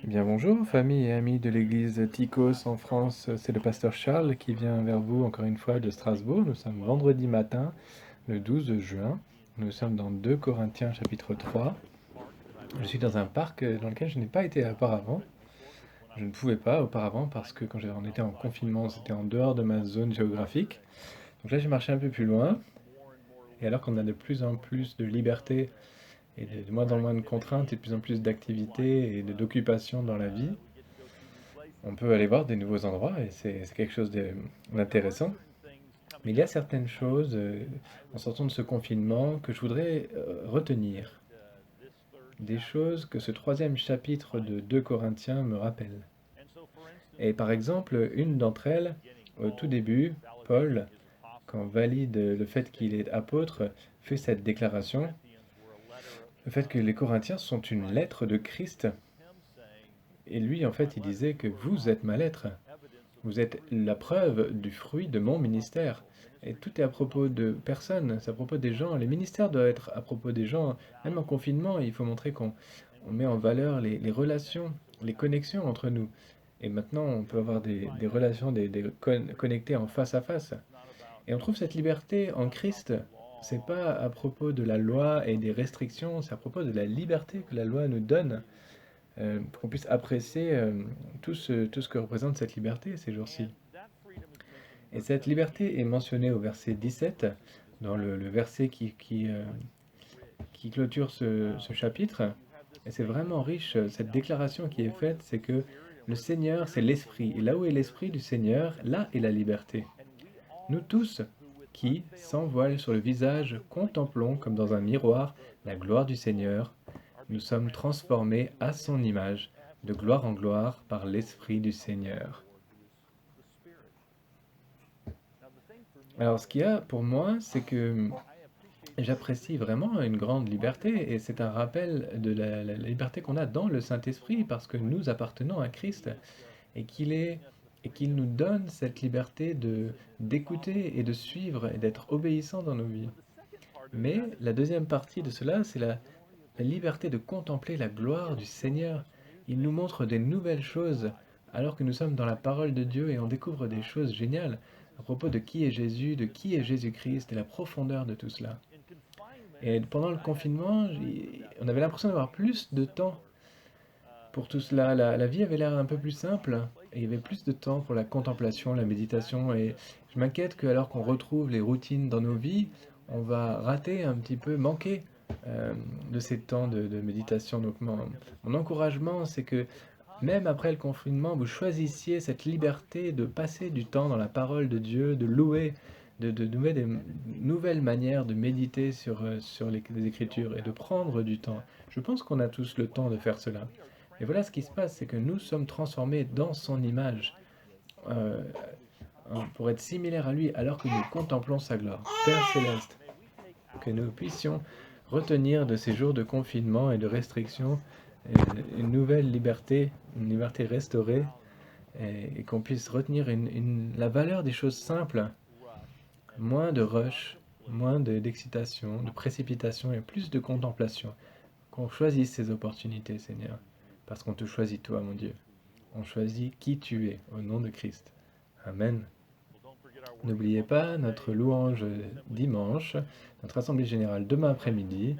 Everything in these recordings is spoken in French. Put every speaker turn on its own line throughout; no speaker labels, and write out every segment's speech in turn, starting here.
Eh bien bonjour, famille et amis de l'église Tychos en France, c'est le pasteur Charles qui vient vers vous encore une fois de Strasbourg. Nous sommes vendredi matin, le 12 juin. Nous sommes dans 2 Corinthiens chapitre 3. Je suis dans un parc dans lequel je n'ai pas été auparavant. Je ne pouvais pas auparavant parce que quand on était en confinement, c'était en dehors de ma zone géographique. Donc là j'ai marché un peu plus loin. Et alors qu'on a de plus en plus de liberté et de moins en moins de contraintes et de plus en plus d'activités et d'occupations dans la vie, on peut aller voir des nouveaux endroits et c'est quelque chose d'intéressant. Mais il y a certaines choses en sortant de ce confinement que je voudrais retenir. Des choses que ce troisième chapitre de 2 Corinthiens me rappelle. Et par exemple, une d'entre elles, au tout début, Paul, quand valide le fait qu'il est apôtre, fait cette déclaration, le fait que les Corinthiens sont une lettre de Christ. Et lui, en fait, il disait que vous êtes ma lettre. Vous êtes la preuve du fruit de mon ministère. Et tout est à propos de personnes, c'est à propos des gens. Les ministères doivent être à propos des gens. Même en confinement, il faut montrer qu'on met en valeur les relations, les connexions entre nous. Et maintenant, on peut avoir des relations connectées en face à face. Et on trouve cette liberté en Christ. C'est pas à propos de la loi et des restrictions, c'est à propos de la liberté que la loi nous donne pour qu'on puisse apprécier tout ce que représente cette liberté ces jours-ci. Et cette liberté est mentionnée au verset 17, dans le verset qui clôture ce chapitre. Et c'est vraiment riche, cette déclaration qui est faite, c'est que le Seigneur, c'est l'Esprit. Et là où est l'Esprit du Seigneur, là est la liberté. Nous tous, qui, sans voile sur le visage, contemplons comme dans un miroir la gloire du Seigneur, nous sommes transformés à son image, de gloire en gloire, par l'Esprit du Seigneur. Alors, ce qu'il y a pour moi, c'est que j'apprécie vraiment une grande liberté, et c'est un rappel de la liberté qu'on a dans le Saint-Esprit, parce que nous appartenons à Christ, et qu'il nous donne cette liberté d'écouter et de suivre et d'être obéissant dans nos vies. Mais la deuxième partie de cela, c'est la liberté de contempler la gloire du Seigneur. Il nous montre des nouvelles choses alors que nous sommes dans la parole de Dieu et on découvre des choses géniales à propos de qui est Jésus, de qui est Jésus-Christ et la profondeur de tout cela. Et pendant le confinement, on avait l'impression d'avoir plus de temps pour tout cela. La vie avait l'air un peu plus simple et il y avait plus de temps pour la contemplation, la méditation. Et je m'inquiète que alors qu'on retrouve les routines dans nos vies, on va rater un petit peu, manquer euh, de ces temps de méditation. Donc mon encouragement, c'est que même après le confinement, vous choisissiez cette liberté de passer du temps dans la parole de Dieu, de louer, de trouver des nouvelles manières de méditer sur les Écritures et de prendre du temps. Je pense qu'on a tous le temps de faire cela. Et voilà ce qui se passe, c'est que nous sommes transformés dans son image euh, pour être similaires à lui alors que nous contemplons sa gloire. Père céleste, que nous puissions retenir de ces jours de confinement et de restriction une nouvelle liberté, une liberté restaurée, et qu'on puisse retenir la valeur des choses simples, moins de rush, moins d'excitation, de précipitation et plus de contemplation. Qu'on choisisse ces opportunités, Seigneur, parce qu'on te choisit toi, mon Dieu. On choisit qui tu es, au nom de Christ. Amen. N'oubliez pas notre louange dimanche, notre assemblée générale demain après-midi.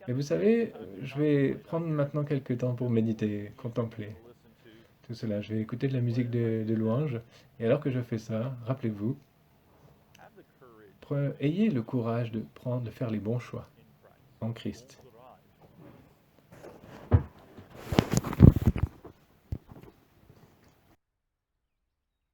Mais vous savez, je vais prendre maintenant quelques temps pour méditer, contempler tout cela. Je vais écouter de la musique de louange. Et alors que je fais ça, rappelez-vous, ayez le courage de faire les bons choix en Christ.